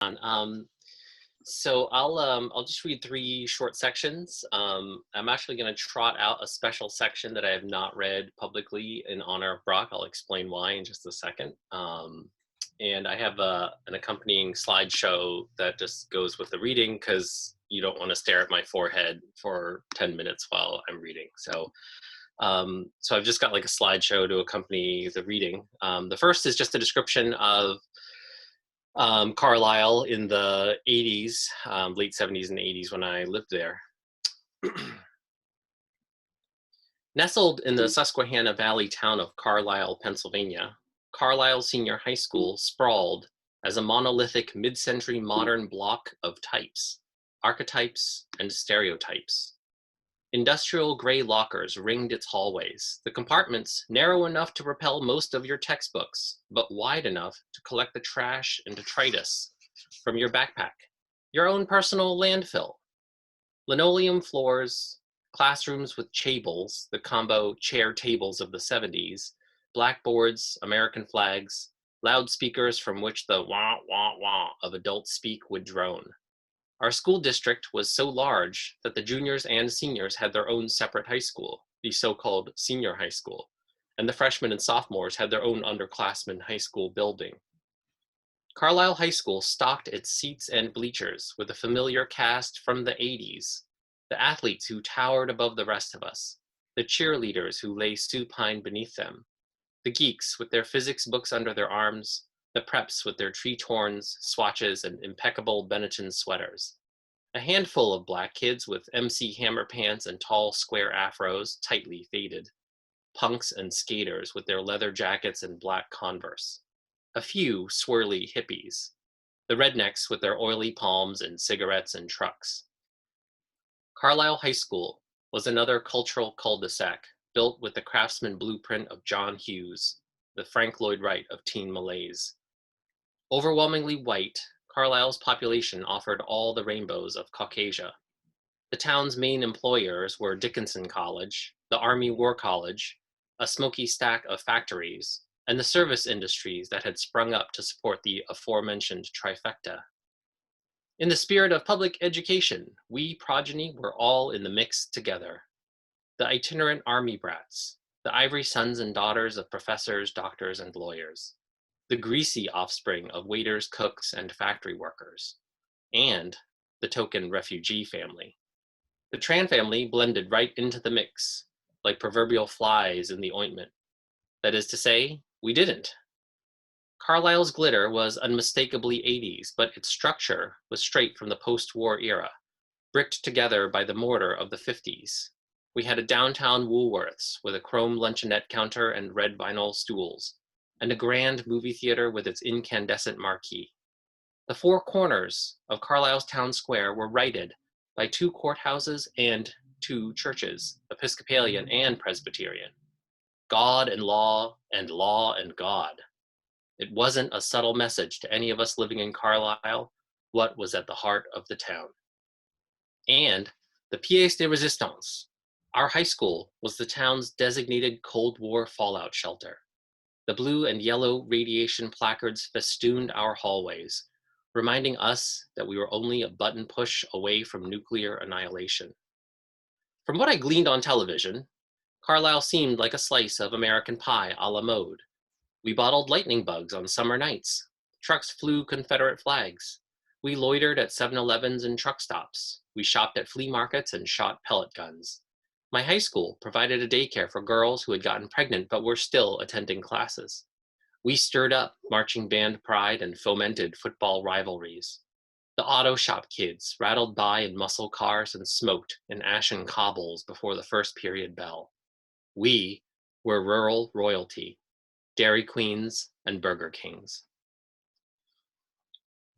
Um, I'll just read three short sections. I'm actually going to trot out a special section that I have not read publicly in honor of Brock. I'll explain why in just a second. And I have an accompanying slideshow that just goes with the reading because you don't want to stare at my forehead for 10 minutes while I'm reading. So I've just got like a slideshow to accompany the reading. The first is just a description of Carlisle in the 80s, late 70s and 80s when I lived there. Nestled in the Susquehanna Valley town of Carlisle, Pennsylvania, Carlisle Senior High School sprawled as a monolithic mid-century modern block of types, archetypes, and stereotypes. Industrial gray lockers ringed its hallways, the compartments narrow enough to repel most of your textbooks, but wide enough to collect the trash and detritus from your backpack, your own personal landfill. Linoleum floors, classrooms with chables, the combo chair tables of the 70s, blackboards, American flags, loudspeakers from which the wah, wah, wah of adult speak would drone. Our school district was so large that the juniors and seniors had their own separate high school, the so-called senior high school, and the freshmen and sophomores had their own underclassmen high school building. Carlisle High School stocked its seats and bleachers with a familiar cast from the 80s, the athletes who towered above the rest of us, the cheerleaders who lay supine beneath them, the geeks with their physics books under their arms, the preps with their tree-torns, swatches, and impeccable Benetton sweaters. A handful of black kids with MC Hammer pants and tall square afros, tightly faded. Punks and skaters with their leather jackets and black Converse. A few swirly hippies. The rednecks with their oily palms and cigarettes and trucks. Carlisle High School was another cultural cul-de-sac built with the craftsman blueprint of John Hughes, the Frank Lloyd Wright of teen malaise. Overwhelmingly white, Carlisle's population offered all the rainbows of Caucasia. The town's main employers were Dickinson College, the Army War College, a smoky stack of factories, and the service industries that had sprung up to support the aforementioned trifecta. In the spirit of public education, we progeny were all in the mix together. The itinerant army brats, the ivory sons and daughters of professors, doctors, and lawyers, the greasy offspring of waiters, cooks, and factory workers, and the token refugee family. The Tran family blended right into the mix, like proverbial flies in the ointment. That is to say, we didn't. Carlisle's glitter was unmistakably 80s, but its structure was straight from the post-war era, bricked together by the mortar of the 50s. We had a downtown Woolworths with a chrome luncheonette counter and red vinyl stools, and a grand movie theater with its incandescent marquee. The four corners of Carlisle's town square were righted by two courthouses and two churches, Episcopalian and Presbyterian. God and law and God. It wasn't a subtle message to any of us living in Carlisle what was at the heart of the town. And the pièce de résistance. Our high school was the town's designated Cold War fallout shelter. The blue and yellow radiation placards festooned our hallways, reminding us that we were only a button push away from nuclear annihilation. From what I gleaned on television, Carlisle seemed like a slice of American pie a la mode. We bottled lightning bugs on summer nights. Trucks flew Confederate flags. We loitered at 7-Elevens and truck stops. We shopped at flea markets and shot pellet guns. My high school provided a daycare for girls who had gotten pregnant but were still attending classes. We stirred up marching band pride and fomented football rivalries. The auto shop kids rattled by in muscle cars and smoked in ashen cobbles before the first period bell. We were rural royalty, Dairy Queens and Burger Kings.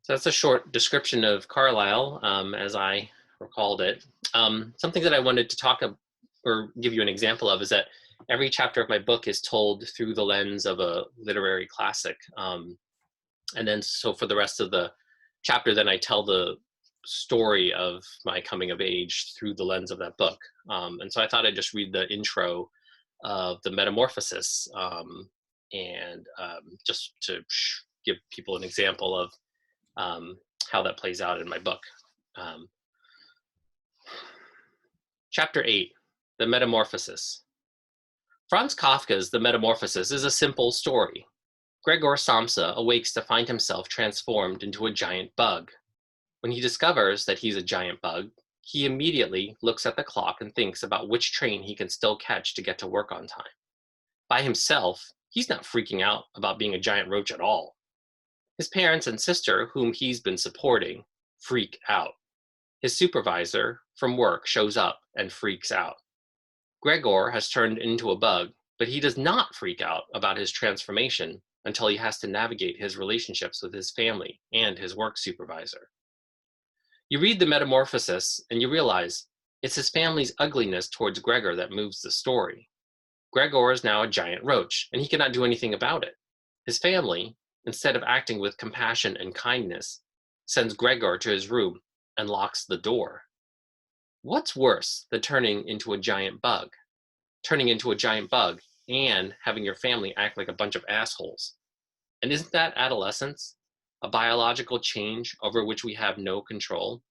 So that's a short description of Carlisle as I recalled it. Something that I wanted to talk about or give you an example of is that every chapter of my book is told through the lens of a literary classic. And then so for the rest of the chapter, then I tell the story of my coming of age through the lens of that book. And so I thought I'd just read the intro of the Metamorphosis and just to give people an example of how that plays out in my book. Chapter 8, The Metamorphosis. Franz Kafka's The Metamorphosis is a simple story. Gregor Samsa awakes to find himself transformed into a giant bug. When he discovers that he's a giant bug, he immediately looks at the clock and thinks about which train he can still catch to get to work on time. By himself, he's not freaking out about being a giant roach at all. His parents and sister, whom he's been supporting, freak out. His supervisor from work shows up and freaks out. Gregor has turned into a bug, but he does not freak out about his transformation until he has to navigate his relationships with his family and his work supervisor. You read The Metamorphosis and you realize it's his family's ugliness towards Gregor that moves the story. Gregor is now a giant roach, and he cannot do anything about it. His family, instead of acting with compassion and kindness, sends Gregor to his room and locks the door. What's worse than turning into a giant bug? Turning into a giant bug and having your family act like a bunch of assholes. And isn't that adolescence? A biological change over which we have no control?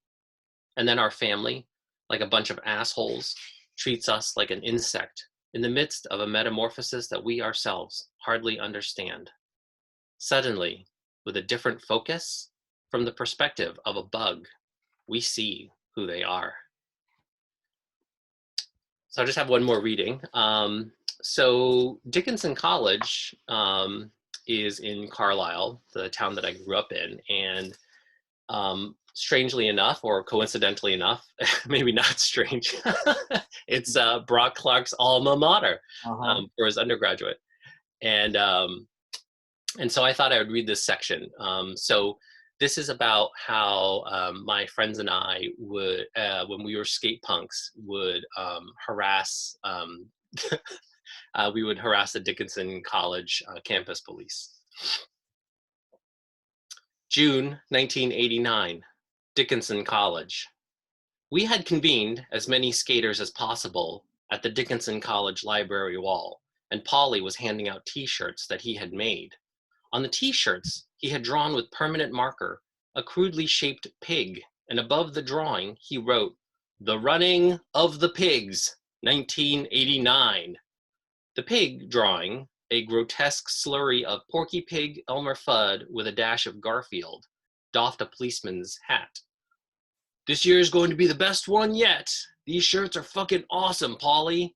And then our family, like a bunch of assholes, treats us like an insect in the midst of a metamorphosis that we ourselves hardly understand. Suddenly, with a different focus, from the perspective of a bug, we see who they are. So I just have one more reading. So Dickinson College is in Carlisle, the town that I grew up in. And strangely enough, or coincidentally enough, maybe not strange, it's Brock Clarke's alma mater for his undergraduate. And so I thought I would read this section. So this is about how my friends and I would, when we were skate punks, would harass, we would harass the Dickinson College campus police. June 1989, Dickinson College. We had convened as many skaters as possible at the Dickinson College library wall, and Polly was handing out t-shirts that he had made. On the t-shirts, he had drawn with permanent marker a crudely shaped pig, and above the drawing, he wrote, "The Running of the Pigs, 1989. The pig drawing, a grotesque slurry of Porky Pig, Elmer Fudd with a dash of Garfield, doffed a policeman's hat. "This year is going to be the best one yet. These shirts are fucking awesome, Polly."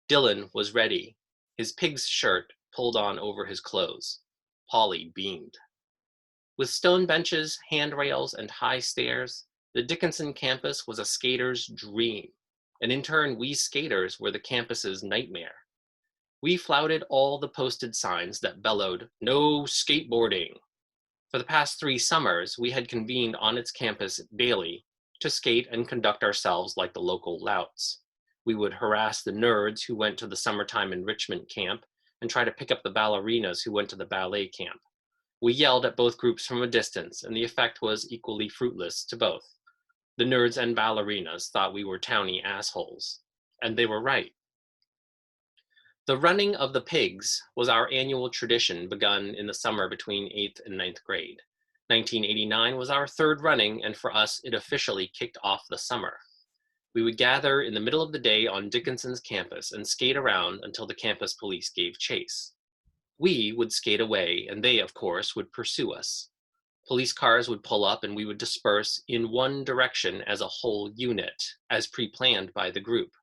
Dylan was ready, his pig's shirt pulled on over his clothes. Polly beamed. With stone benches, handrails, and high stairs, the Dickinson campus was a skater's dream, and in turn, we skaters were the campus's nightmare. We flouted all the posted signs that bellowed, "No skateboarding." For the past 3 summers, we had convened on its campus daily to skate and conduct ourselves like the local louts. We would harass the nerds who went to the summertime enrichment camp and try to pick up the ballerinas who went to the ballet camp. We yelled at both groups from a distance, and the effect was equally fruitless to both. The nerds and ballerinas thought we were towny assholes, and they were right. The running of the pigs was our annual tradition begun in the summer between 8th and 9th grade. 1989 was our 3rd running, and for us, it officially kicked off the summer. We would gather in the middle of the day on Dickinson's campus and skate around until the campus police gave chase. We would skate away, and they, of course, would pursue us. Police cars would pull up and we would disperse in one direction as a whole unit, as pre-planned by the group.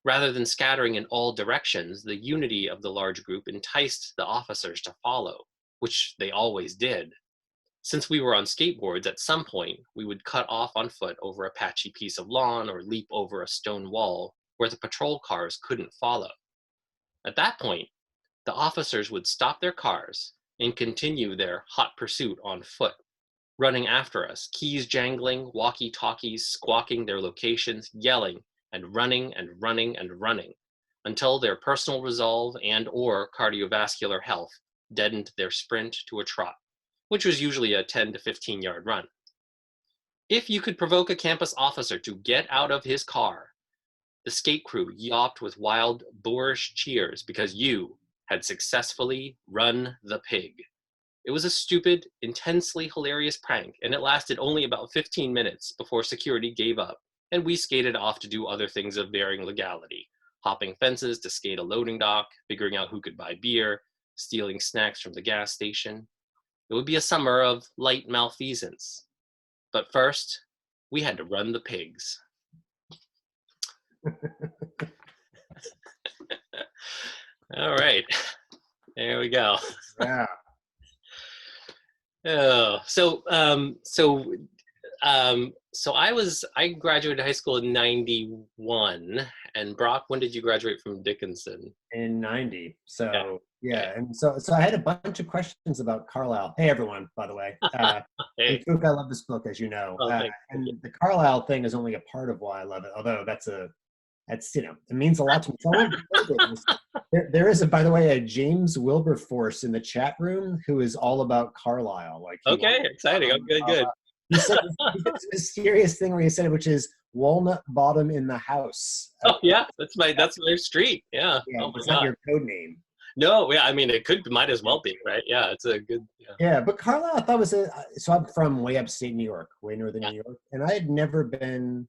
Rather than scattering in all directions, the unity of the large group enticed the officers to follow, which they always did. Since we were on skateboards, at some point, we would cut off on foot over a patchy piece of lawn or leap over a stone wall where the patrol cars couldn't follow. At that point, the officers would stop their cars and continue their hot pursuit on foot, running after us, keys jangling, walkie-talkies squawking their locations, yelling and running and running and running, until their personal resolve and or cardiovascular health deadened their sprint to a trot, which was usually a 10 to 15 yard run. If you could provoke a campus officer to get out of his car, the skate crew yawped with wild, boorish cheers because you had successfully run the pig. It was a stupid, intensely hilarious prank, and it lasted only about 15 minutes before security gave up, and we skated off to do other things of varying legality, hopping fences to skate a loading dock, figuring out who could buy beer, stealing snacks from the gas station. It would be a summer of light malfeasance. But first, we had to run the pigs. All right, there we go. Yeah. Oh, so I graduated high school in 91, and Brock, when did you graduate from Dickinson? In 90. So Yeah. yeah, and so I had a bunch of questions about Carlisle. Hey everyone, by the way. Hey. Phuc, I love this book, as you know. Oh, thanks. And the Carlisle thing is only a part of why I love it, although that's it means a lot to me. So there is, by the way, a James Wilberforce in the chat room who is all about Carlisle. Like, Okay, exciting. Good. He said this mysterious thing where he said it, which is walnut bottom in the house. Oh yeah, that's my street. Yeah. Yeah, Oh my it's not God. your code name. No, yeah, I mean might as well be, right? Yeah, it's a good. Yeah. Yeah, but Carlisle, I thought so I'm from way upstate New York, way northern New York, and I had never been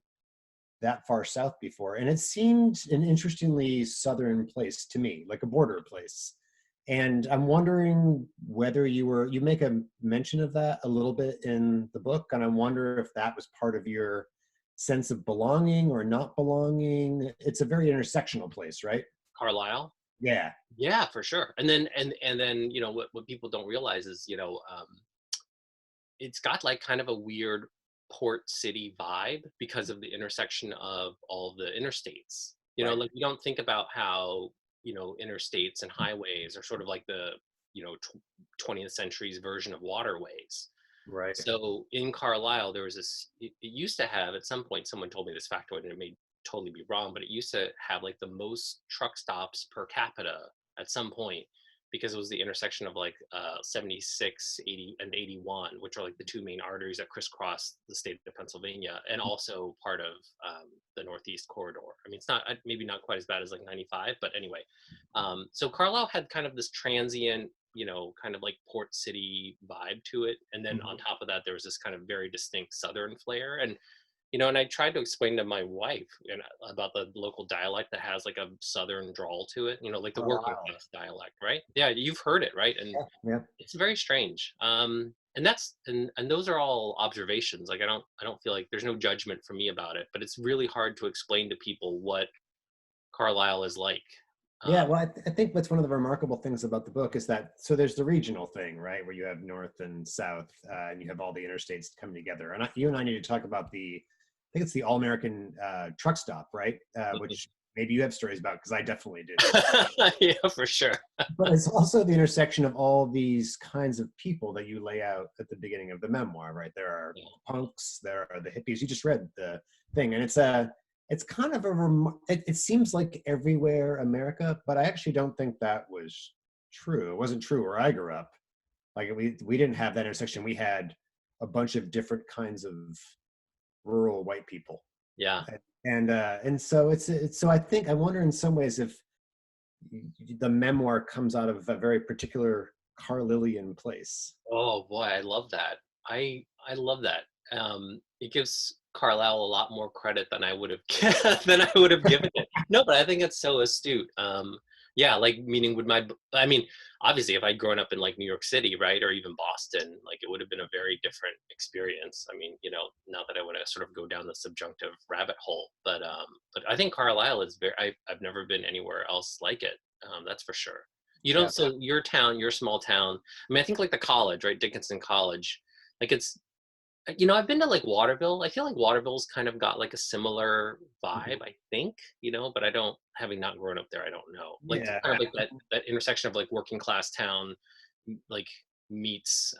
that far south before, and it seemed an interestingly southern place to me, like a border place. And I'm wondering whether you make a mention of that a little bit in the book, and I wonder if that was part of your sense of belonging or not belonging. It's a very intersectional place, right? Carlisle. Yeah. Yeah, for sure. And then what people don't realize is it's got like kind of a weird port city vibe because of the intersection of all the interstates. Right. Like we don't think about how interstates and highways are sort of like the 20th century's version of waterways. Right. So in Carlisle, there was this. It used to have, at some point, someone told me this factoid, and it may totally be wrong, but it used to have like the most truck stops per capita at some point, because it was the intersection of like 76, 80, and 81, which are like the two main arteries that crisscross the state of Pennsylvania, and also part of the Northeast corridor. I mean, it's not maybe not quite as bad as like 95, but anyway. So Carlisle had kind of this transient, kind of like port city vibe to it, and then on top of that, there was this kind of very distinct Southern flair, and I tried to explain to my wife about the local dialect that has like a Southern drawl to it, like the working class dialect, right? Yeah, you've heard it, right? And Yeah. it's very strange. And that's and those are all observations. Like I don't feel like there's no judgment for me about it, but it's really hard to explain to people what Carlisle is like. Yeah, well, I think what's one of the remarkable things about the book is that, so there's the regional thing, right, where you have north and south, and you have all the interstates coming together. And you and I need to talk about I think it's the All-American truck stop, right? Which maybe you have stories about, because I definitely do. Yeah, for sure. But it's also the intersection of all these kinds of people that you lay out at the beginning of the memoir, right? There are punks, there are the hippies. You just read the thing, and it's kind of it seems like everywhere America, but I actually don't think that was true. It wasn't true where I grew up. Like we didn't have that intersection. We had a bunch of different kinds of rural white people. Yeah. And so so I wonder in some ways if the memoir comes out of a very particular Carlislean place. Oh boy, I love that. I love that. It gives Carlisle a lot more credit than I would have given it. No, but I think it's so astute. Yeah, like meaning obviously if I'd grown up in like New York City, right, or even Boston, like it would have been a very different experience. I mean, not that I want to sort of go down the subjunctive rabbit hole, but I think Carlisle is I've never been anywhere else like it. That's for sure. You don't. So your small town. I mean, I think like the college, right, Dickinson College, like it's. I've been to like Waterville. I feel like Waterville's kind of got like a similar vibe, I think, but having not grown up there, I don't know. Like kind of like that intersection of like working class town, like meets,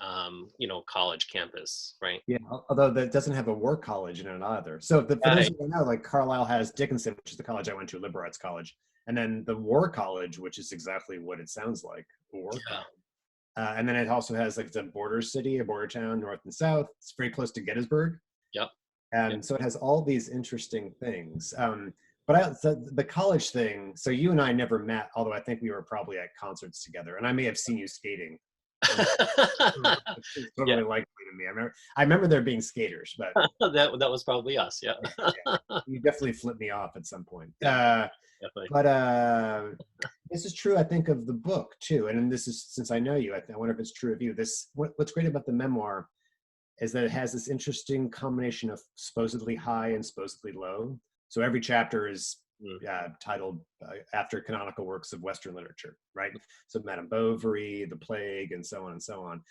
college campus, right? Yeah, although that doesn't have a war college in it either. So for those who don't know, like Carlisle has Dickinson, which is the college I went to, liberal arts college, and then the war college, which is exactly what it sounds like, a war college. And then it also has like a border city, a border town, north and south. It's very close to Gettysburg. Yep. And so it has all these interesting things. But the college thing, so you and I never met, although I think we were probably at concerts together, and I may have seen you skating. It's Yeah, totally likely to me. I remember there being skaters, but that was probably us. Yeah, yeah, you definitely flipped me off at some point. yeah, definitely. But this is true, I think, of the book too. And this is, since I know you, I wonder if it's true of you. What's great about the memoir is that it has this interesting combination of supposedly high and supposedly low. So every chapter is Mm. titled after canonical works of Western literature, right? So Madame Bovary, The Plague, and so on and so on.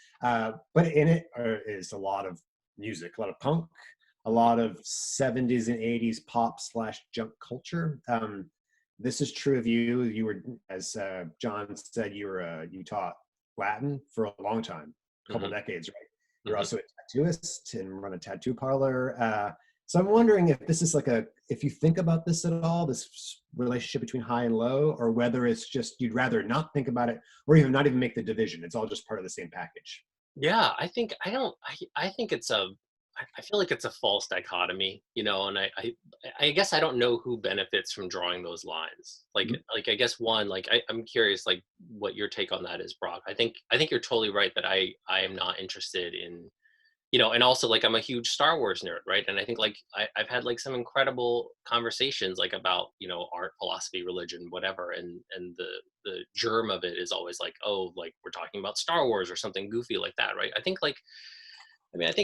But in it is a lot of music, a lot of punk, a lot of 70s and 80s pop / junk culture. This is true of you. You were, as John said, you taught Latin for a long time, a couple decades, right? You're also a tattooist and run a tattoo parlor. So I'm wondering if this is if you think about this at all, this relationship between high and low, or whether it's just you'd rather not think about it, or even not even make the division. It's all just part of the same package. Yeah, I think I don't. I think it's a. I feel like it's a false dichotomy, and I guess I don't know who benefits from drawing those lines. Like I guess one, I'm curious, like what your take on that is, Brock. I think you're totally right that I am not interested in, and also like I'm a huge Star Wars nerd, right? And I think like I've had like some incredible conversations like about art, philosophy, religion, whatever, and the germ of it is always like, oh, like we're talking about Star Wars or something goofy like that, right? I think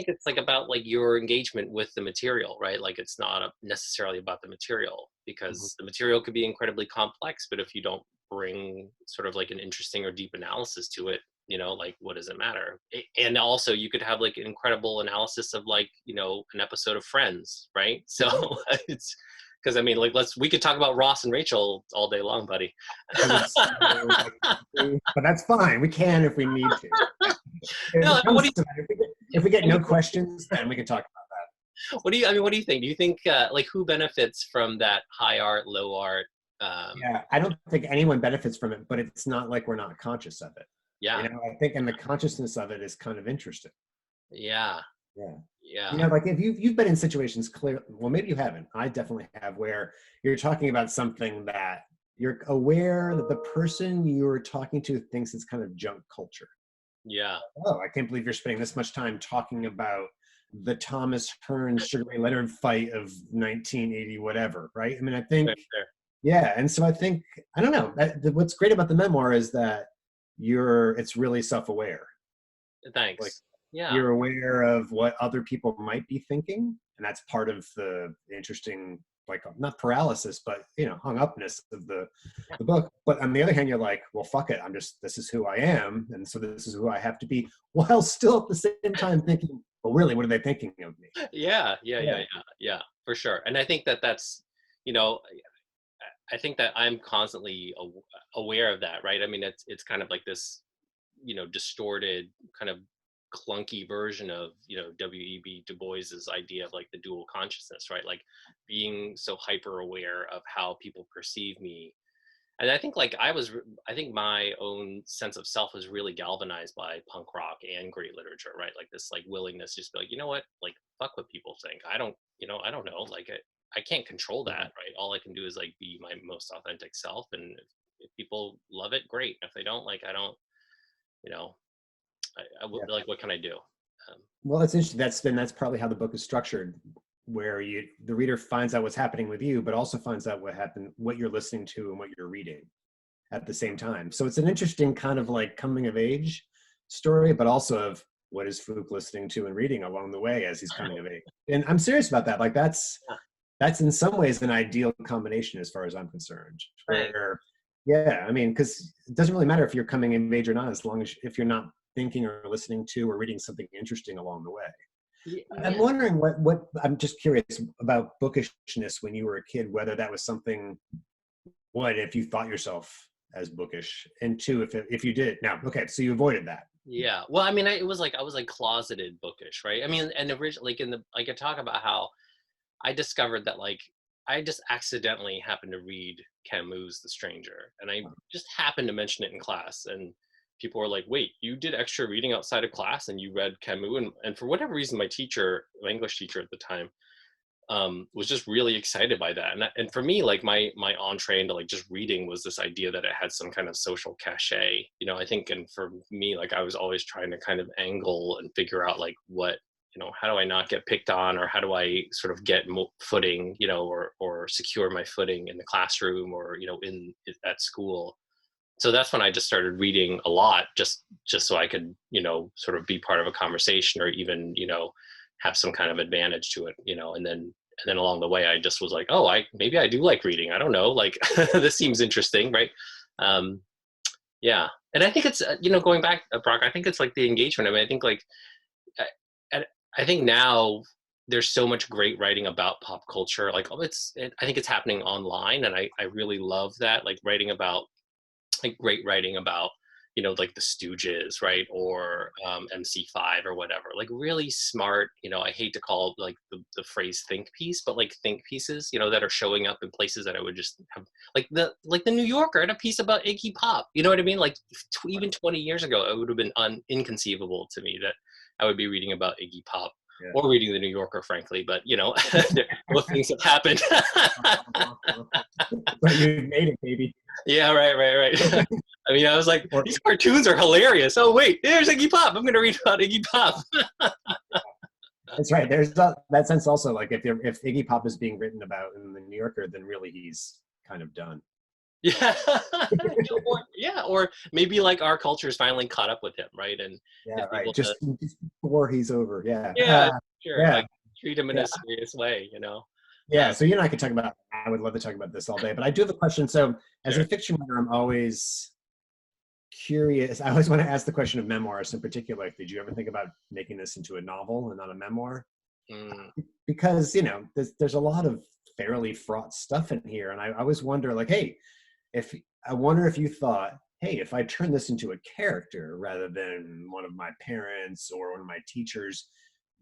it's like about like your engagement with the material, right? Like it's not necessarily about the material, because the material could be incredibly complex, but if you don't bring sort of like an interesting or deep analysis to it, like what does it matter? And also you could have like an incredible analysis of like, an episode of Friends, right? So it's because I mean, like we could talk about Ross and Rachel all day long, buddy. I would say, but that's fine. We can if we need to. If No, it what do comes to that, if we get no questions, then we can talk about What do you? I mean, what do you think? Do you think like who benefits from that high art, low art? Yeah, I don't think anyone benefits from it, but it's not like we're not conscious of it. Yeah, I think, and the consciousness of it is kind of interesting. yeah, Yeah. yeah, Like if you've been in situations well, maybe you haven't. I definitely have, where you're talking about something that you're aware that the person you're talking to thinks it's kind of junk culture. yeah. Oh, I can't believe you're spending this much time talking about the Thomas Hearns Sugar Ray Leonard fight of 1980, whatever, right? I mean, I think, Fair, fair. yeah. And so I think, I don't know, what's great about the memoir is that it's really self-aware. Like Thanks. Yeah, you're aware of what other people might be thinking, and that's part of the interesting, like not paralysis, but hung upness of the book. But on the other hand, you're like, well, fuck it, this is who I am, and so this is who I have to be, while still at the same time thinking, well, really, what are they thinking of me? yeah, for sure. And I think that's, you know, I think that I'm constantly aware of that, right? I mean, it's kind of like this, distorted kind of clunky version of W.E.B. Du Bois's idea of like the dual consciousness, right? Like being so hyper aware of how people perceive me. And I think like I think my own sense of self was really galvanized by punk rock and great literature, right? Like this like willingness just to be like, you know what, like fuck what people think. I don't know, like I can't control that, right? All I can do is like be my most authentic self, and if people love it, great. If they don't, like I don't, you know, Yeah. like what can I do? Well, it's interesting. That's probably how the book is structured, where the reader finds out what's happening with you, but also finds out what you're listening to and what you're reading at the same time. So it's an interesting kind of like coming of age story, but also of what is Phuc listening to and reading along the way as he's coming of age. And I'm serious about that. Like that's in some ways an ideal combination as far as I'm concerned. Where, yeah, I mean, because it doesn't really matter if you're coming of age or not, as long as if you're not thinking or listening to or reading something interesting along the way. Yeah. I'm wondering what I'm just curious about bookishness when you were a kid, whether that was something, if you thought yourself as bookish, and two, if you did. Now, okay, so you avoided that. Yeah. Well, I mean, it was like I was like closeted bookish, right? I mean, and originally, like I could talk about how I discovered that like I just accidentally happened to read Camus' The Stranger, and I just happened to mention it in class, and people were like, "Wait, you did extra reading outside of class and you read Camus?" And for whatever reason, my English teacher at the time, was just really excited by that. And for me, like my entree into like just reading was this idea that it had some kind of social cachet, I think. And for me, like I was always trying to kind of angle and figure out like what, how do I not get picked on, or how do I sort of get footing, or secure my footing in the classroom, or, at school. So that's when I just started reading a lot, just so I could, sort of be part of a conversation, or even, have some kind of advantage to it, and then along the way, I just was like, oh, maybe I do like reading. I don't know, like this seems interesting, right? Um, yeah, and I think it's going back, Brock. I think it's like the engagement. I mean, I think like I, I think now there's so much great writing about pop culture. Like, I think it's happening online, and I really love that. Like like great writing about like the Stooges, right, or MC5 or whatever, like really smart, I hate to call like the phrase think piece, but like think pieces, that are showing up in places that I would just have, like the New Yorker had a piece about Iggy Pop, you know what I mean, like even 20 years ago it would have been inconceivable to me that I would be reading about Iggy Pop. Yeah. Or reading the New Yorker, frankly, but both things have happened. But you made it, baby. Yeah, right. I mean, I was like, these cartoons are hilarious. Oh, wait, there's Iggy Pop. I'm going to read about Iggy Pop. That's right. There's that sense also, like if Iggy Pop is being written about in the New Yorker, then really he's kind of done. Yeah. Or maybe like our culture is finally caught up with him, right? And yeah, right. Just before he's over. Yeah. Sure. Yeah. Like treat him in a serious way, Yeah, so you and I could talk about, I would love to talk about this all day, but I do have a question. So as a fiction writer, I'm always curious. I always want to ask the question of memoirs in particular. Like, did you ever think about making this into a novel and not a memoir? Because, there's a lot of fairly fraught stuff in here. And I always wonder, like, hey, I wonder if you thought, hey, if I turn this into a character rather than one of my parents or one of my teachers,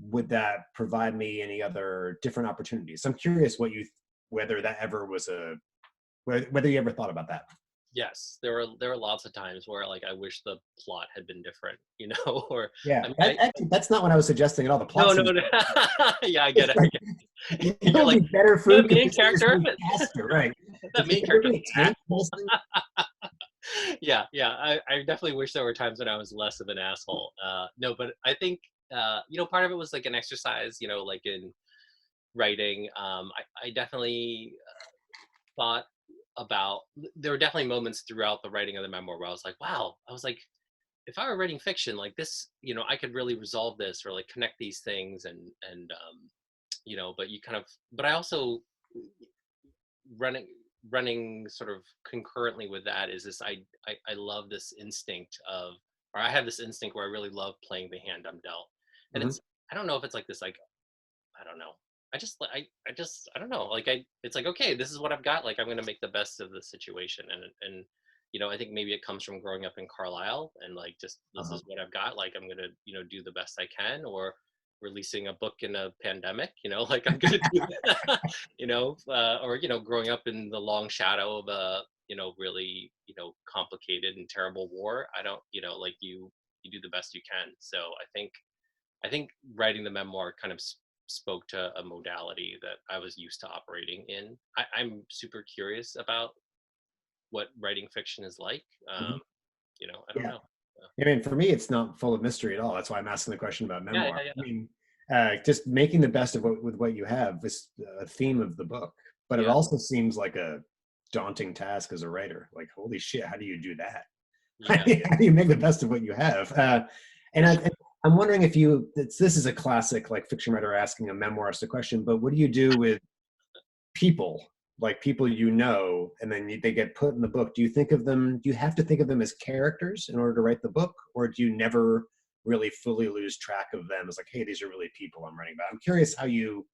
would that provide me any other different opportunities? I'm curious whether that ever was whether you ever thought about that. Yes, there were lots of times where like I wish the plot had been different, or yeah. I mean, actually, that's not what I was suggesting at all. The plot. No. Yeah, I get it. Like, it would be better food. The main character, right? That main character. Yeah. I definitely wish there were times when I was less of an asshole. No, but I think part of it was like an exercise, like in writing. I definitely thought about, there were definitely moments throughout the writing of the memoir where I was like, wow, if I were writing fiction like this, I could really resolve this or like connect these things and but I also running sort of concurrently with that is this, I love this instinct of, or I have this instinct where I really love playing the hand I'm dealt. And it's, I don't know if it's like this, like, I don't know. I don't know. Like it's like, okay, this is what I've got. Like I'm going to make the best of the situation. And I think maybe it comes from growing up in Carlisle and like, just, this is what I've got. Like I'm going to, do the best I can, or releasing a book in a pandemic, like I'm going to do that, or, growing up in the long shadow of a, really, complicated and terrible war. I don't, like you do the best you can. So I think writing the memoir kind of spoke to a modality that I was used to operating in. I'm super curious about what writing fiction is like. I don't know. I mean, for me, it's not full of mystery at all. That's why I'm asking the question about memoir. Yeah. I mean, just making the best of with what you have is a theme of the book, but it also seems like a daunting task as a writer. Like, holy shit, how do you do that? Yeah. How do you make the best of what you have? I'm wondering if this is a classic, like, fiction writer asking a memoirist a question, but what do you do with people, like people and then they get put in the book? Do you have to think of them as characters in order to write the book, or do you never really fully lose track of them as like, hey, these are really people I'm writing about? I'm curious how you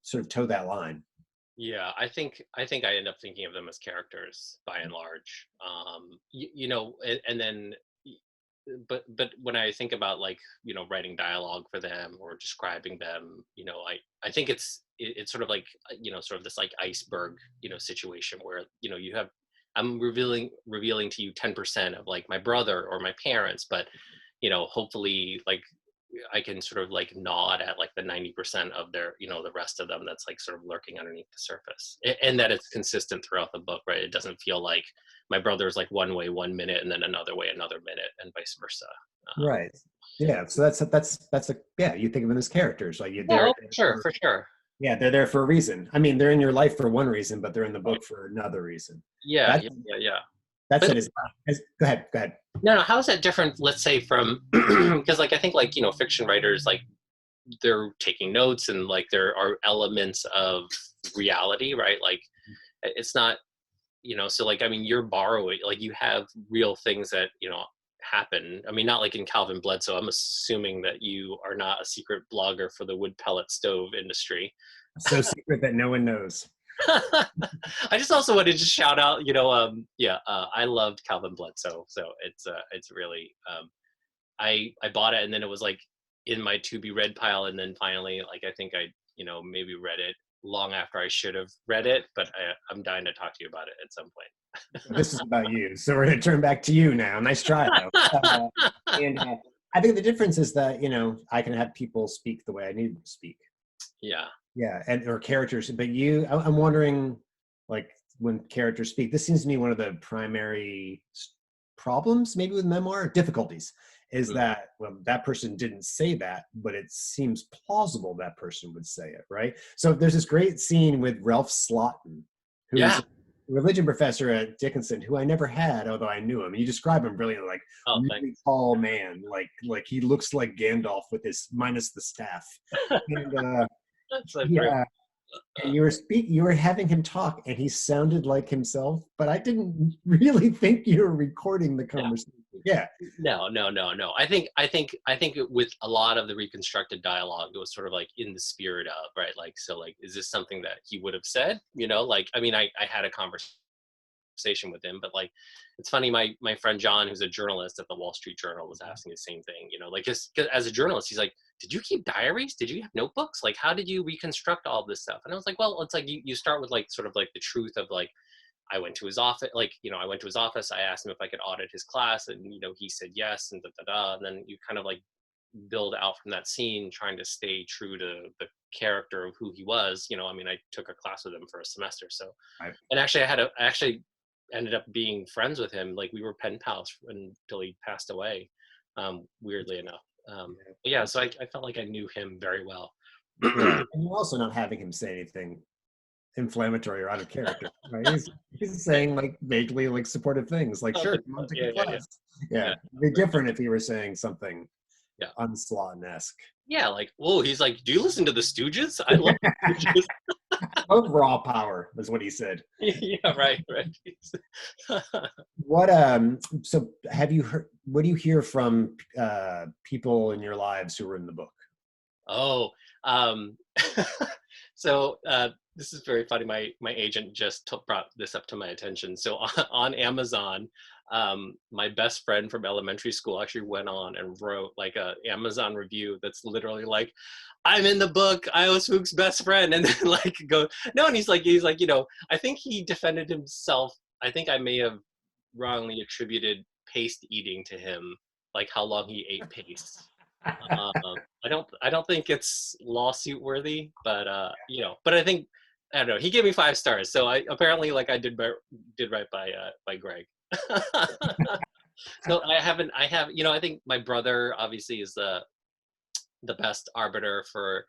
sort of toe that line. Yeah, I think I end up thinking of them as characters by and large. And then but when I think about like, writing dialogue for them or describing them, I think it's sort of like, sort of this like iceberg, situation where, I'm revealing to you 10% of like my brother or my parents, but, hopefully like I can sort of like nod at like the 90% of their, you know, the rest of them that's like sort of lurking underneath the surface, and that it's consistent throughout the book, right? It doesn't feel like my brother's like one way 1 minute and then another way another minute, and vice versa. Right. Yeah. So that's a yeah. You think of them as characters, like Yeah, they're oh, for sure, for sure. yeah, they're there for a reason. I mean, they're in your life for one reason, but they're in the book for another reason. Yeah, That's yeah, yeah, yeah. that's But it. Go ahead. Go ahead. no, no, how is that different, let's say, from because like I think like, you know, fiction writers, like they're taking notes and like there are elements of reality, right? Like it's not, you know, so like I mean you're borrowing, like you have real things that, you know, happen. I mean, not like in Calvin Bledsoe. I'm assuming that you are not a secret blogger for the wood pellet stove industry. So secret that no one knows. I just also wanted to shout out, you know, I loved Calvin Bledsoe, so it's really, I bought it and then it was like in my to be read pile, and then finally, like I think I, you know, maybe read it long after I should have read it, but I'm dying to talk to you about it at some point. This is about you, so we're gonna turn back to you now. Nice try, though. And I think the difference is that, you know, I can have people speak the way I need them to speak. Yeah. Yeah, and or characters. But I'm wondering, like when characters speak, this seems to me one of the primary problems, maybe with memoir difficulties, is that well, that person didn't say that, but it seems plausible that person would say it, right? So there's this great scene with Ralph Slaughton, who's Yeah. a religion professor at Dickinson, who I never had, although I knew him. You describe him brilliantly, like Oh, really tall man, like he looks like Gandalf with his minus the staff. And that's so true. yeah, and you were having him talk, and he sounded like himself, but I didn't really think you were recording the conversation. Yeah. No, no, no, no. I think with a lot of the reconstructed dialogue, it was sort of like in the spirit of, right? Like, so like, is this something that he would have said? You know, like, I mean, I had a conversation with him, but like, it's funny. My friend John, who's a journalist at the Wall Street Journal, was asking the same thing. You know, like, 'cause as a journalist, he's like, did you keep diaries? Did you have notebooks? Like, how did you reconstruct all this stuff? And I was like, well, it's like you start with like sort of like the truth of like, I went to his office, like, you know, I went to his office. I asked him if I could audit his class, and, you know, he said yes, and da da da. And then you kind of like build out from that scene, trying to stay true to the character of who he was. You know, I mean, I took a class with him for a semester. So, I, and actually, I actually ended up being friends with him. Like, we were pen pals until he passed away, weirdly enough. But yeah, so I felt like I knew him very well. yeah. And you're also not having him say anything inflammatory or out of character, right? He's saying like vaguely like supportive things, like sure, come on, take a class. Yeah, it'd be different if he were saying something Unslaughton-esque. Yeah, like, whoa, he's like, do you listen to the Stooges? I love the Stooges. Of raw power is what he said. Yeah, right. What so have you heard, what do you hear from people in your lives who were in the book? Oh, so this is very funny. My agent just brought this up to my attention. So on Amazon, my best friend from elementary school actually went on and wrote like a Amazon review that's literally like, I'm in the book, I was Phuc's best friend, and then like go no, and he's like, you know, I think he defended himself. I think I may have wrongly attributed paste eating to him, like how long he ate paste. I don't think it's lawsuit worthy, but you know, but I think, I don't know. He gave me 5 stars, so I apparently like I did right by Greg. So I have, you know, I think my brother obviously is the best arbiter for,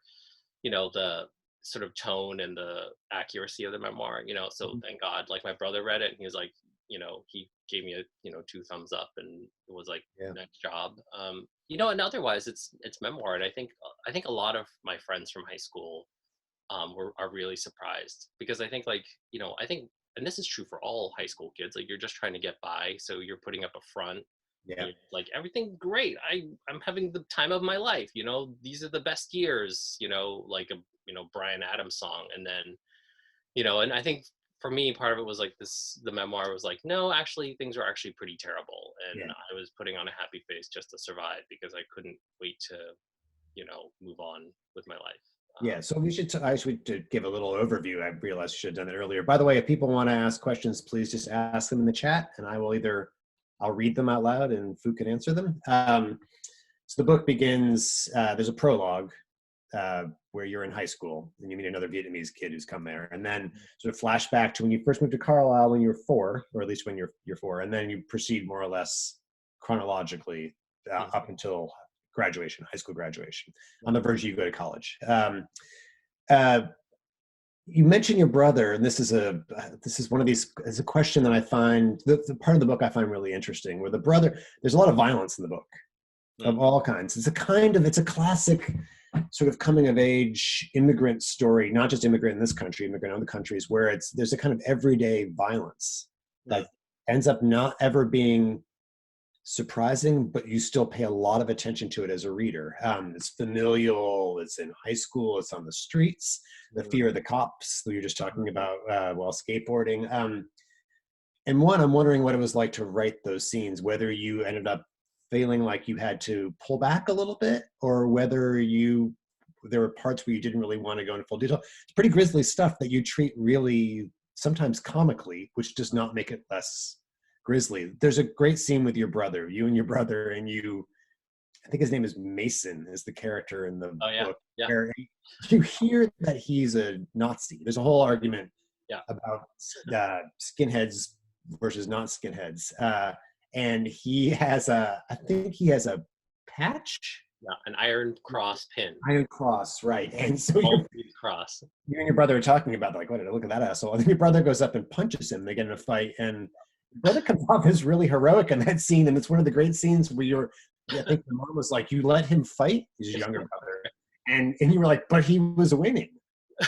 you know, the sort of tone and the accuracy of the memoir, you know. So thank God, like my brother read it and he was like, you know, he gave me a, you know, 2 thumbs up, and it was like, nice job. You know, and otherwise it's memoir, and I think a lot of my friends from high school are really surprised, because I think like, you know, I think, and this is true for all high school kids, like you're just trying to get by, so you're putting up a front. Yeah. Like everything great. I'm having the time of my life. You know, these are the best years. You know, like a, you know, Bryan Adams song, and then, you know, and I think for me, part of it was like this. The memoir was like, no, actually, things were actually pretty terrible, and I was putting on a happy face just to survive, because I couldn't wait to, you know, move on with my life. Yeah, so we should, I should to give a little overview. I realized I should have done it earlier. By the way, if people want to ask questions, please just ask them in the chat, and I will I'll read them out loud and Phuc can answer them. So the book begins, there's a prologue where you're in high school and you meet another Vietnamese kid who's come there. And then sort of flashback to when you first moved to Carlisle when you were 4, or at least when you're 4. And then you proceed more or less chronologically up until graduation, high school graduation. On the verge you go to college. You mentioned your brother, and this is one of these, it's a question that I find, the part of the book I find really interesting, where the brother, there's a lot of violence in the book of all kinds. It's a classic sort of coming of age immigrant story, not just immigrant in this country, immigrant in other countries, where there's a kind of everyday violence that ends up not ever being surprising, but you still pay a lot of attention to it as a reader. It's familial, it's in high school, it's on the streets, the fear of the cops that you're just talking about while skateboarding. And I'm wondering what it was like to write those scenes, whether you ended up feeling like you had to pull back a little bit, or whether there were parts where you didn't really want to go into full detail. It's pretty grisly stuff that you treat really sometimes comically, which does not make it less grisly. There's a great scene with you and your brother, and I think his name is Mason, is the character in the book. Yeah. Where you hear that he's a Nazi. There's a whole argument about skinheads versus not skinheads. And I think he has a patch. Yeah, an Iron Cross pin. Iron Cross, right. And so cross. You and your brother are talking about, like, what, look at that asshole. And then your brother goes up and punches him. They get in a fight, and your brother comes off as really heroic in that scene. And it's one of the great scenes where I think the mom was like, you let him fight? He's a younger brother. And you were like, but he was winning.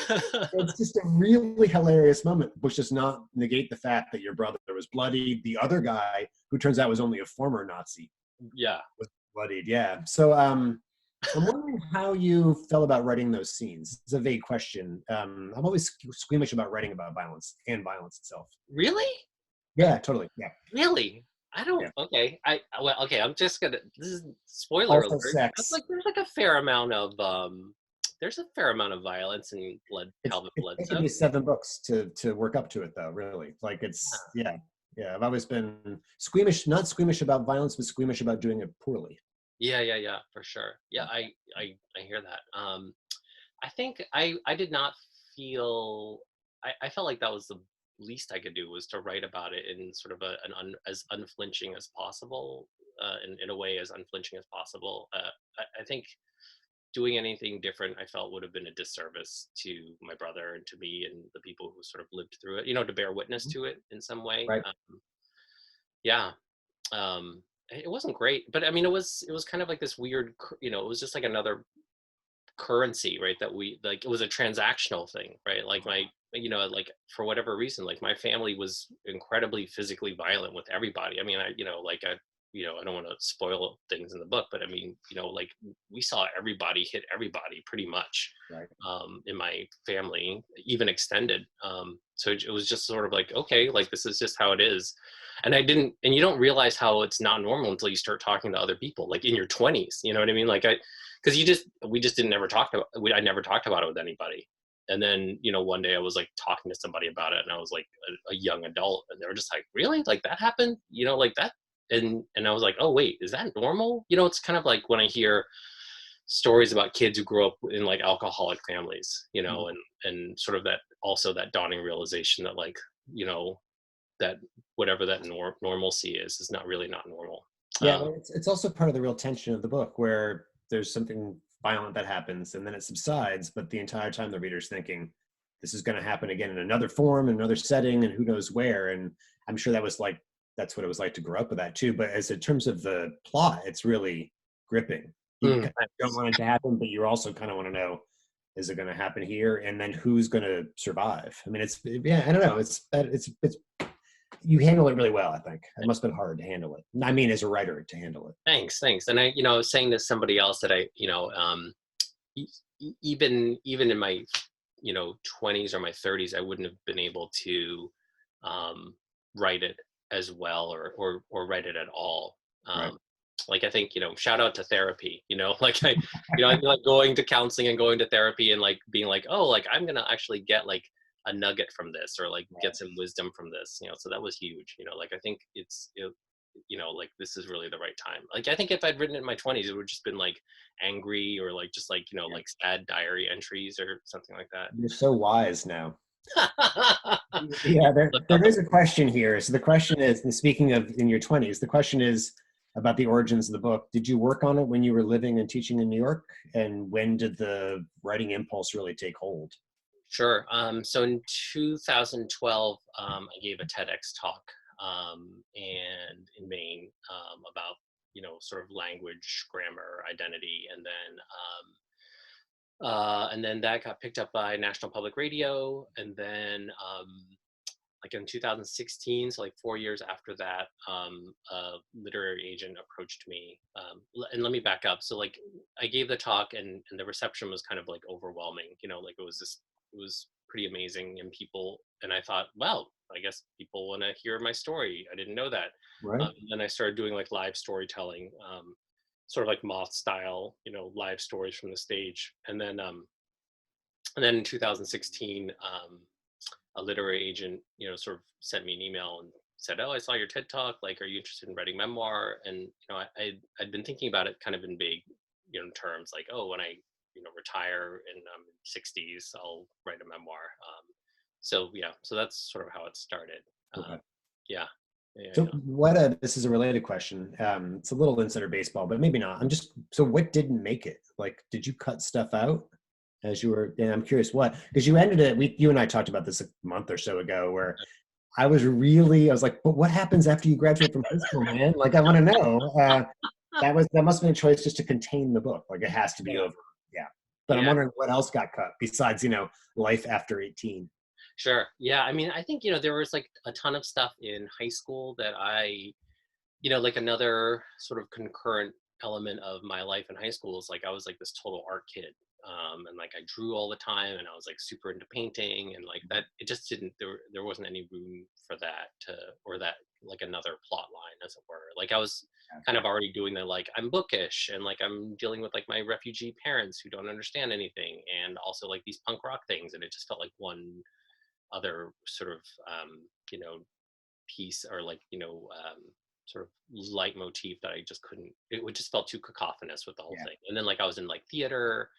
It's just a really hilarious moment, which does not negate the fact that your brother was bloodied. The other guy, who turns out was only a former Nazi, was bloodied. Yeah. So I'm wondering how you felt about writing those scenes. It's a vague question. I'm always squeamish about writing about violence and violence itself. Really? Yeah, totally. Yeah. Really? I don't. Yeah. Okay. I'm just gonna. This is spoiler also alert. Sex. There's a fair amount of there's a fair amount of violence and blood. It could be 7 books to work up to it, though. Really, like it's yeah. I've always been squeamish, not squeamish about violence, but squeamish about doing it poorly. Yeah, for sure. Yeah, I hear that. I think I did not feel. I felt like that was the least I could do, was to write about it in sort of as unflinching as possible, in a way as unflinching as possible. I think doing anything different, I felt, would have been a disservice to my brother and to me and the people who sort of lived through it, to bear witness to it in some way. Right. It wasn't great, but I mean, it was kind of like this weird, it was just like another currency, right? That it was a transactional thing, right? Like like for whatever reason, like my family was incredibly physically violent with everybody. I mean, I don't want to spoil things in the book, but I mean, like we saw everybody hit everybody pretty much, right. In my family, even extended. So it was just sort of like, okay, like this is just how it is. And you don't realize how it's not normal until you start talking to other people, like in your 20s, you know what I mean? Like we just didn't ever talk about I never talked about it with anybody. And then, one day I was like talking to somebody about it, and I was like a young adult, and they were just like, really? Like that happened? Like that? And I was like, oh wait, is that normal? It's kind of like when I hear stories about kids who grew up in like alcoholic families, and sort of that dawning realization that like, that whatever that normalcy is not really not normal. Yeah, it's also part of the real tension of the book, where there's something violent that happens and then it subsides, but the entire time the reader's thinking, this is going to happen again in another form, in another setting, and who knows where. And I'm sure that's what it was like to grow up with that too. But as in terms of the plot, it's really gripping. You kind of don't want it to happen, but you also kind of want to know, is it going to happen here? And then who's going to survive? I mean, I don't know. It's you handle it really well, I think. It must have been hard to handle it. I mean, as a writer, to handle it. Thanks. And I was saying to somebody else that even in my 20s or my 30s, I wouldn't have been able to write it as well or write it at all. Right. Like I think shout out to therapy. Like I I feel like going to counseling and going to therapy and like being like, oh, like I'm gonna actually get like a nugget from this, or like get some wisdom from this. So that was huge. Like I think like this is really the right time. Like, I think if I'd written it in my 20s, it would just been like angry or like just like, like sad diary entries or something like that. You're so wise now. Yeah, there is a question here. So the question is, and speaking of in your 20s, the question is about the origins of the book. Did you work on it when you were living and teaching in New York? And when did the writing impulse really take hold? Sure. So in 2012, I gave a TEDx talk and in Maine about, sort of language, grammar, identity, and then that got picked up by National Public Radio, and then like in 2016, so like 4 years after that, a literary agent approached me. And let me back up. So like I gave the talk, and the reception was kind of like overwhelming. Like it was pretty amazing, and I thought, wow, I guess people want to hear my story. I didn't know that. Right. And then I started doing like live storytelling, sort of like Moth style, live stories from the stage, and then in 2016. A literary agent, sort of sent me an email and said, "Oh, I saw your TED talk. Like, are you interested in writing memoir?" And I'd been thinking about it kind of in big, terms, like, oh, when I, retire in 60s, I'll write a memoir. So yeah, so that's sort of how it started. Okay. Yeah. So this is a related question. It's a little insider baseball, but maybe not. So what didn't make it? Like, did you cut stuff out as you were, and I'm curious what, because you ended it, you and I talked about this a month or so ago, where I was like, but what happens after you graduate from high school, man? Like, I want to know. That must have been a choice just to contain the book. Like, it has to be over. Yeah. But I'm wondering what else got cut besides, life after 18. Sure. Yeah. I mean, I think, there was like a ton of stuff in high school that like another sort of concurrent element of my life in high school is like I was like this total art kid. And like I drew all the time, and I was like super into painting, and like that, it just didn't, there wasn't any room for that or that, like another plot line, as it were. Like I was kind of already doing the, like, I'm bookish, and like I'm dealing with like my refugee parents who don't understand anything, and also like these punk rock things, and it just felt like one other sort of, piece, or like, sort of leitmotif that I just couldn't, it would just felt too cacophonous with the whole thing. And then like I was in like theater,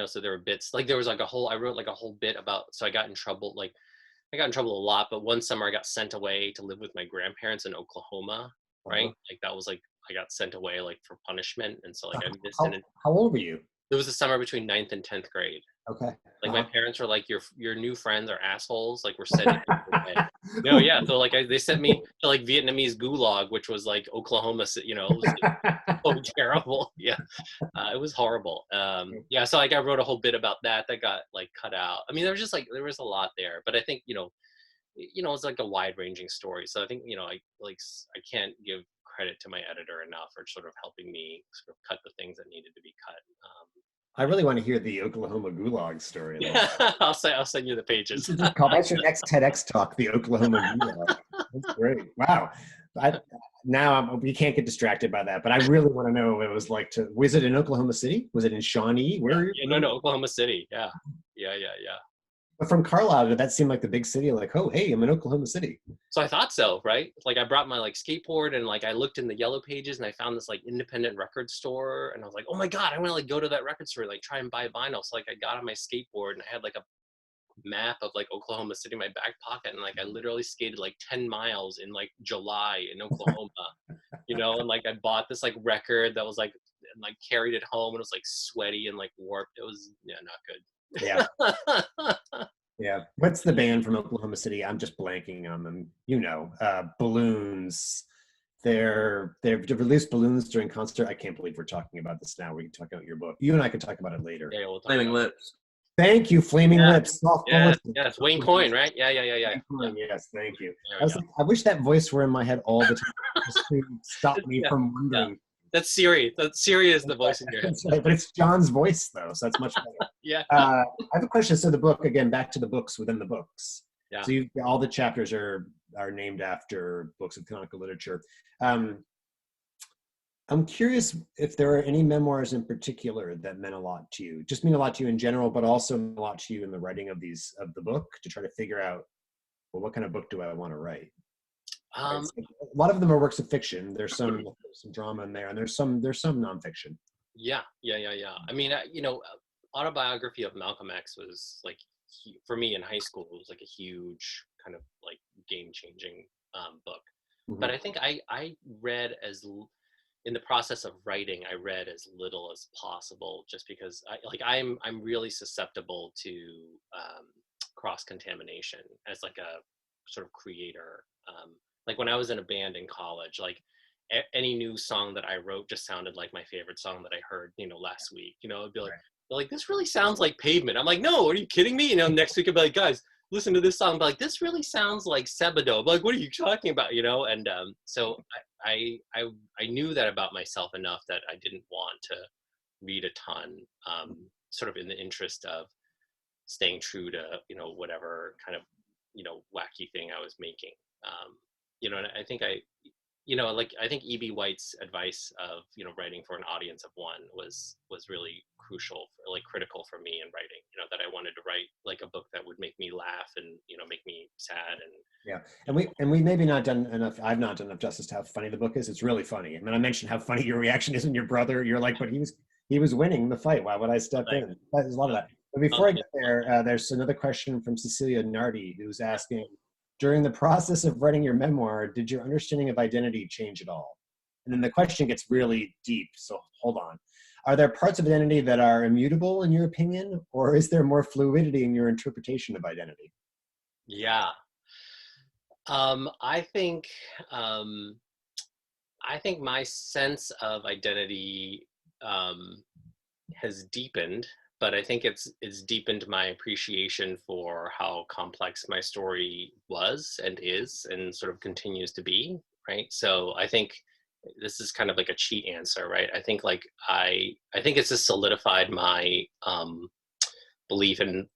so there were bits, like there was like I wrote like a whole bit about, so I got in trouble a lot, but one summer I got sent away to live with my grandparents in Oklahoma, right? Like that was like, I got sent away like for punishment. And so like I missed it. How old were you? It was the summer between 9th and 10th grade. Okay. Like my parents were like, your new friends are assholes. Like we're sending you away. No, yeah. So like they sent me to like Vietnamese gulag, which was like Oklahoma, it was so terrible. Yeah. It was horrible. Yeah. So like I wrote a whole bit about that got like cut out. I mean, there was a lot there, but I think, it's like a wide ranging story. So I think, I can't give credit to my editor enough for sort of helping me sort of cut the things that needed to be cut. I really want to hear the Oklahoma gulag story. I'll send you the pages. That's your next TEDx talk, the Oklahoma gulag. That's great. Wow. We can't get distracted by that, but I really want to know what it was like was it in Oklahoma City? Was it in Shawnee? No, Oklahoma City. Yeah. But from Carlisle, did that seem like the big city? Like, oh, hey, I'm in Oklahoma City. So I thought so, right? Like I brought my like skateboard, and like I looked in the yellow pages, and I found this like independent record store, and I was like, oh my God, I want to like go to that record store, like try and buy vinyl. So like I got on my skateboard, and I had like a map of like Oklahoma City in my back pocket, and like I literally skated like 10 miles in like July in Oklahoma, and like I bought this like record that was like, and like carried it home, and it was like sweaty and like warped. It was not good. Yeah. Yeah. What's the band from Oklahoma City? I'm just blanking on them. Balloons. They've released Balloons during concert. I can't believe we're talking about this now. We can talk about your book. You and I can talk about it later. Yeah, we'll talk Flaming Lips. Thank you, Flaming Lips. Yes, Wayne Coyne, right? Yeah. Yes, thank you. I wish that voice were in my head all the time, just to stop me from wondering. That's Siri. Siri is the voice in your head. Right, but it's John's voice, though, so that's much better. Yeah. I have a question. So the book, again, back to the books within the books. Yeah. So all the chapters are named after books of canonical literature. I'm curious if there are any memoirs in particular that meant a lot to you, just mean a lot to you in general, but also meant a lot to you in the writing of the book, to try to figure out, well, what kind of book do I want to write? Right? Um, So a lot of them are works of fiction. There's some drama in there, and there's some nonfiction. yeah. I mean, autobiography of Malcolm X was like, for me in high school, it was like a huge kind of like game-changing book. But Hmm. I think I read in the process of writing, I read as little as possible, just because I'm really susceptible to cross contamination as like a sort of creator. Like when I was in a band in college, like any new song that I wrote just sounded like my favorite song that I heard, last week. It'd be like, Right. they're like, this really sounds like Pavement. I'm like, no, are you kidding me? Next week I'd be like, guys, listen to this song. I'm like, this really sounds like Sebado. I'm like, what are you talking about? And so I knew that about myself enough that I didn't want to read a ton, sort of in the interest of staying true to whatever kind of wacky thing I was making. And I think I think E.B. White's advice of writing for an audience of one was really crucial, like critical for me in writing. That I wanted to write like a book that would make me laugh and make me sad and Yeah, and we maybe not done enough. I've not done enough justice to how funny the book is. It's really funny. I mean, I mentioned how funny your reaction is, and your brother. You're like, but he was winning the fight. Why would I step like in? There's a lot of that. But before I get there, there's another question from Cecilia Nardi, who's asking, during the process of writing your memoir, did your understanding of identity change at all? And then the question gets really deep. So hold on. Are there parts of identity that are immutable in your opinion, or is there more fluidity in your interpretation of identity? yeah. I think um, I think my sense of identity has deepened, but I think it's deepened my appreciation for how complex my story was and is and sort of continues to be, right? So I think this is kind of like a cheat answer, right? I think like I think it's just solidified my belief in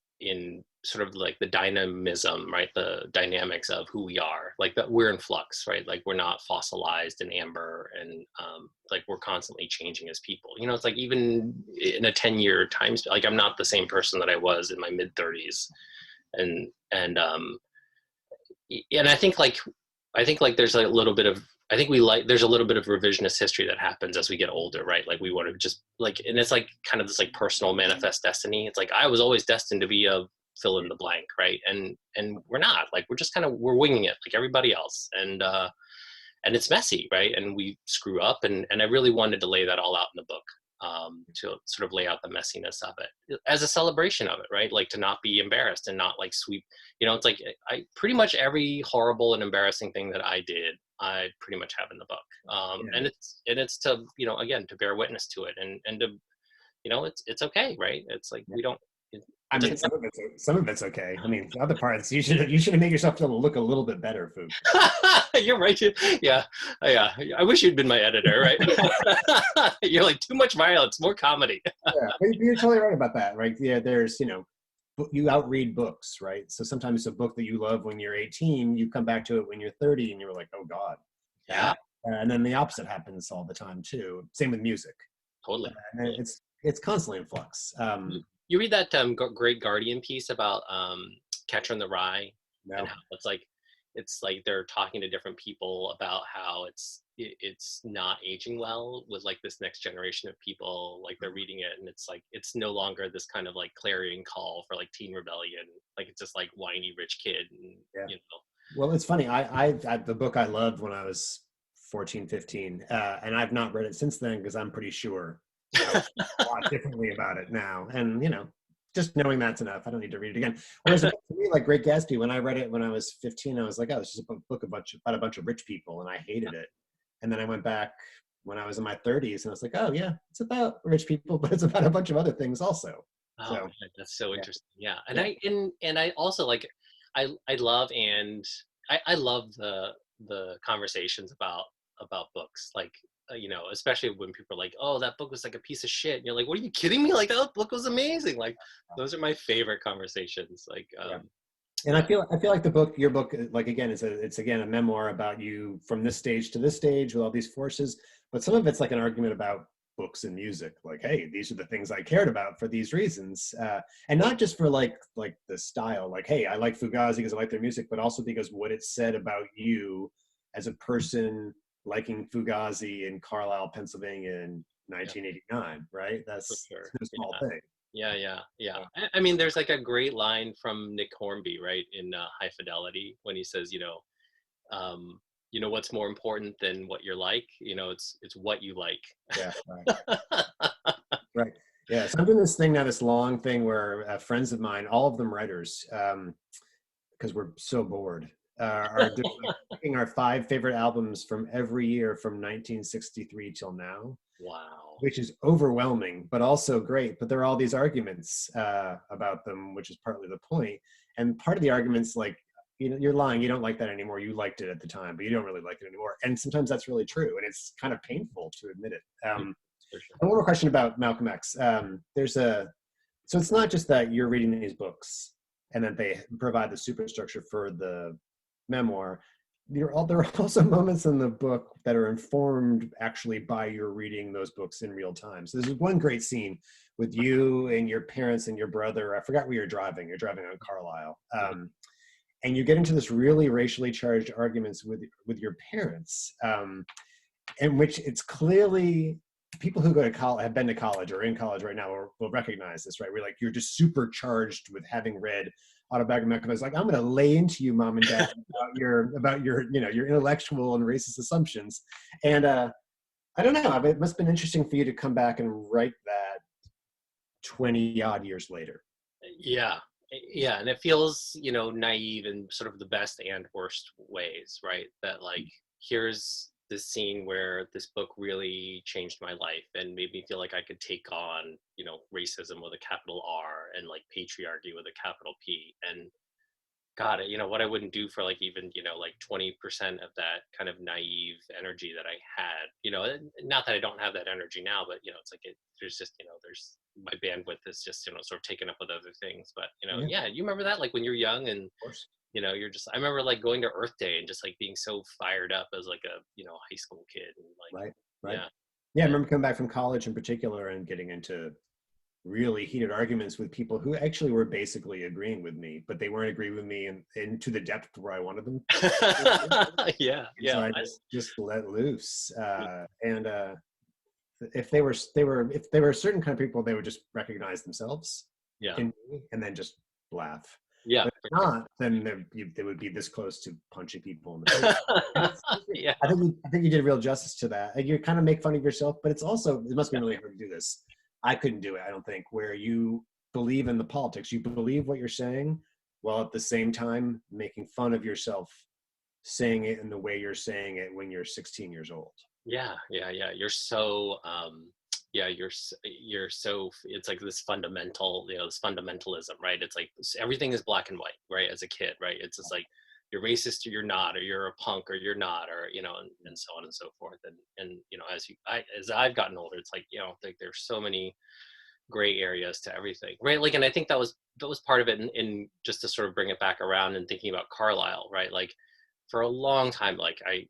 sort of like the dynamism, right? The dynamics of who we are, like that we're in flux, right? Like we're not fossilized in amber, and like we're constantly changing as people. It's like even in a 10-year time, like I'm not the same person that I was in my mid 30s, and and um, and I think like there's a little bit of I think we like there's a little bit of revisionist history that happens as we get older, right? Like we want to just like, and it's like kind of this like personal manifest destiny. It's like I was always destined to be a fill in the blank, right? And we're not, like we're just kind of we're winging it like everybody else, and it's messy, right? And we screw up, and I really wanted to lay that all out in the book, to sort of lay out the messiness of it as a celebration of it, right? Like to not be embarrassed and not like sweep, it's like I pretty much every horrible and embarrassing thing that I did, I pretty much have in the book, Yeah. and it's to again to bear witness to it, and to it's okay, right? It's like we don't. I It mean, doesn't. some of it's okay. I mean, the other parts, you should have made yourself look a little bit better, Phuc. You're right. Yeah, yeah. I wish you'd been my editor, right? You're like too much violence, more comedy. Yeah, but you're totally right about that, right? Yeah, there's, you outread books, right? So sometimes a book that you love when you're 18, you come back to it when you're 30, and you're like, oh God. Yeah, And then the opposite happens all the time too. Same with music. totally. And it's constantly in flux. You read that great Guardian piece about Catcher in the Rye, and No. how it's like they're talking to different people about how it's not aging well with like this next generation of people. Like they're reading it, and it's like it's no longer this kind of like clarion call for like teen rebellion. Like it's just like whiny rich kid, and Yeah. you know. Well, it's funny. I the book I loved when I was 14, 15, and I've not read it since then because I'm pretty sure I would feel a lot differently about it now. And just knowing that's enough. I don't need to read it again. Whereas for me, like Great Gatsby, when I read it when I was 15, I was like, oh, it's just a book about a bunch of rich people, and I hated it. And then I went back when I was in my 30s, and I was like, oh yeah, it's about rich people, but it's about a bunch of other things also. Oh, So man, that's so yeah, interesting. Yeah, and yeah, I also like I love and I love the conversations about books, like especially when people are like, oh, that book was like a piece of shit, and you're like, what, are you kidding me? Like that book was amazing. Like those are my favorite conversations. Like yeah. And yeah, I feel like your book, like again, it's again a memoir about you from this stage to this stage with all these forces. But some of it's like an argument about books and music. Like, hey, these are the things I cared about for these reasons, and not just for like the style. Like, hey, I like Fugazi because I like their music, but also because what it said about you as a person liking Fugazi in Carlisle, Pennsylvania in 1989, right? For That's sure. no small Yeah. thing. Yeah. I mean, there's like a great line from Nick Hornby, right, in High Fidelity, when he says, you know what's more important than what you're like? It's what you like. Yeah, right. Right. Yeah. So I'm doing this thing now, this long thing where friends of mine, all of them writers, because we're so bored, are doing, picking our 5 favorite albums from every year from 1963 till now. Wow. Which is overwhelming, but also great. But there are all these arguments about them, which is partly the point. And part of the argument's like, you're lying. You don't like that anymore. You liked it at the time, but you don't really like it anymore. And sometimes that's really true. And it's kind of painful to admit it. For sure. One more question about Malcolm X. So it's not just that you're reading these books and that they provide the superstructure for the memoir. There are also moments in the book that are informed actually by your reading those books in real time. So there's one great scene with you and your parents and your brother. I forgot where you're driving. You're driving on Carlisle. And you get into this really racially charged arguments with your parents, in which it's clearly people who go to college, have been to college or in college right now will recognize this, right? We're like, you're just supercharged with having read autobiography. It's like, I'm going to lay into you, mom and dad, about your your intellectual and racist assumptions. And I don't know, it must have been interesting for you to come back and write that 20 odd years later. Yeah. And it feels, naive in sort of the best and worst ways, right? That like, here's this scene where this book really changed my life and made me feel like I could take on, racism with a capital R and like patriarchy with a capital P. And God, what I wouldn't do for like even, like 20% of that kind of naive energy that I had, not that I don't have that energy now, but, it's like, there's just, there's my bandwidth is just, sort of taken up with other things. But, yeah, you remember that like when you're young and, you're just, I remember like going to Earth Day and just like being so fired up as like a, high school kid. And like, right. Yeah. I remember coming back from college in particular and getting into really heated arguments with people who actually were basically agreeing with me, but they weren't agreeing with me and to the depth where I wanted them. So I just let loose. And if they were a certain kind of people, they would just recognize themselves in me and then just laugh. Yeah. But if not, then they would be this close to punching people in the face. Yeah. I think you did real justice to that. Like, you kind of make fun of yourself, but it's also, it must be really hard to do this. I couldn't do it, I don't think, where you believe in the politics. You believe what you're saying, while at the same time making fun of yourself saying it in the way you're saying it when you're 16 years old. Yeah. You're so, you're so, it's like this fundamental, this fundamentalism, right? It's like everything is black and white, right? As a kid, right? It's just like, you're racist or you're not, or you're a punk or you're not, or, and so on and so forth. And as I've gotten older, it's like, like there's so many gray areas to everything, right? Like, and I think that was part of it in just to sort of bring it back around and thinking about Carlisle, right? Like for a long time, like I,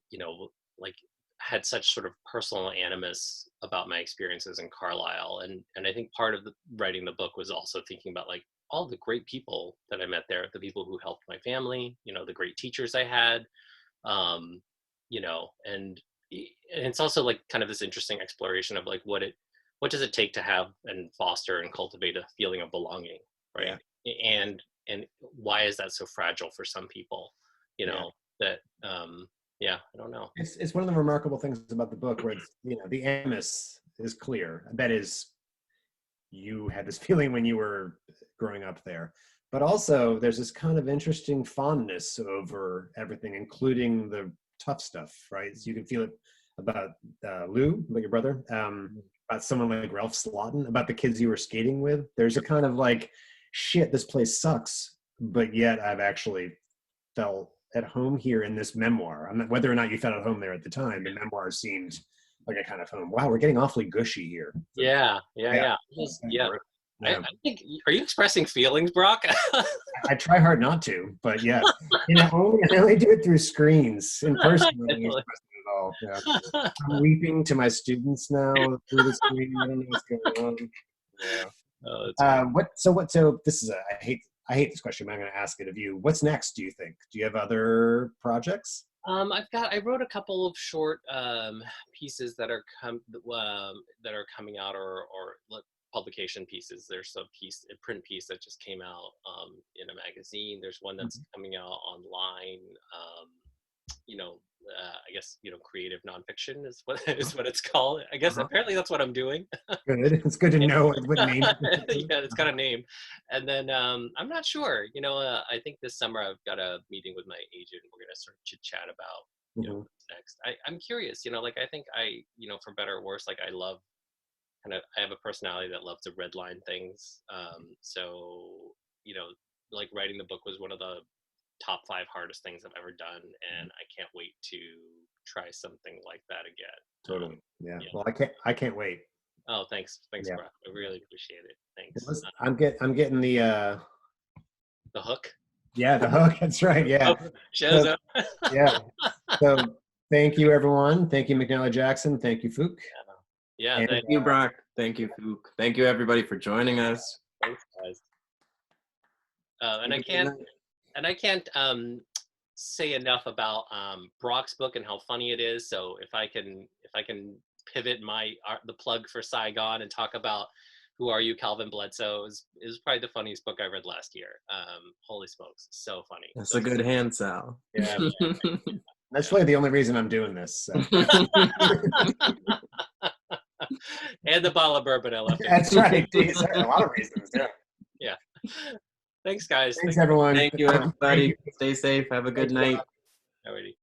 like had such sort of personal animus about my experiences in Carlisle. And I think part of writing the book was also thinking about like all the great people that I met there, the people who helped my family, the great teachers I had, and it's also like kind of this interesting exploration of like what does it take to have and foster and cultivate a feeling of belonging, right? Yeah. And why is that so fragile for some people, that I don't know. It's one of the remarkable things about the book where it's, the animus is clear. That is, you had this feeling when you were growing up there, but also there's this kind of interesting fondness over everything, including the tough stuff, right? So you can feel it about Lou, about your brother, about someone like Ralph Slaughton, about the kids you were skating with. There's a kind of like, shit, this place sucks, but yet I've actually felt at home here in this memoir. I'm not, whether or not you felt at home there at the time, the memoir seemed like a kind of home. Wow, we're getting awfully gushy here. Yeah. I think, are you expressing feelings, Brock? I try hard not to, but yeah, I only do it through screens. In person, I don't express it at all. Yeah. I'm weeping to my students now through the screen. I don't know what's going on. Yeah. So this is I hate this question, but I'm going to ask it of you. What's next, do you think? Do you have other projects? I wrote a couple of short pieces that are coming out, publication pieces. There's a print piece that just came out in a magazine. There's one that's coming out online. I guess creative nonfiction is what it's called. I guess apparently that's what I'm doing. Good. It's good to know what name. Yeah, it's got a name. And then I'm not sure. I think this summer I've got a meeting with my agent. We're gonna sort of chit chat about what's next. I'm curious. I think for better or worse, I have a personality that loves to redline things. So writing the book was one of the top 5 hardest things I've ever done, and I can't wait to try something like that again. Totally. Yeah. Well, I can't wait. Oh, thanks, yeah. Bro. I really appreciate it. Thanks. I'm getting the hook. Yeah, the hook. That's right. Yeah. Shows up. Yeah. So thank you, everyone. Thank you, McNally Jackson. Thank you, Phuc. Yeah. Thank you, Brock. Thank you, Phuc. Thank you, everybody, for joining us. Thanks, guys. And I can't say enough about Brock's book and how funny it is. So if I can pivot the plug for Saigon and talk about Who Are You, Calvin Bledsoe is probably the funniest book I read last year. Holy smokes, so funny. That's a good hand, Sal. Yeah. That's really the only reason I'm doing this. So. And the bottle of bourbon I left. That's right. There are a lot of reasons. Yeah. Thanks, guys. Thanks, everyone. Thank you, everybody. Stay safe. Have a good night. Alrighty.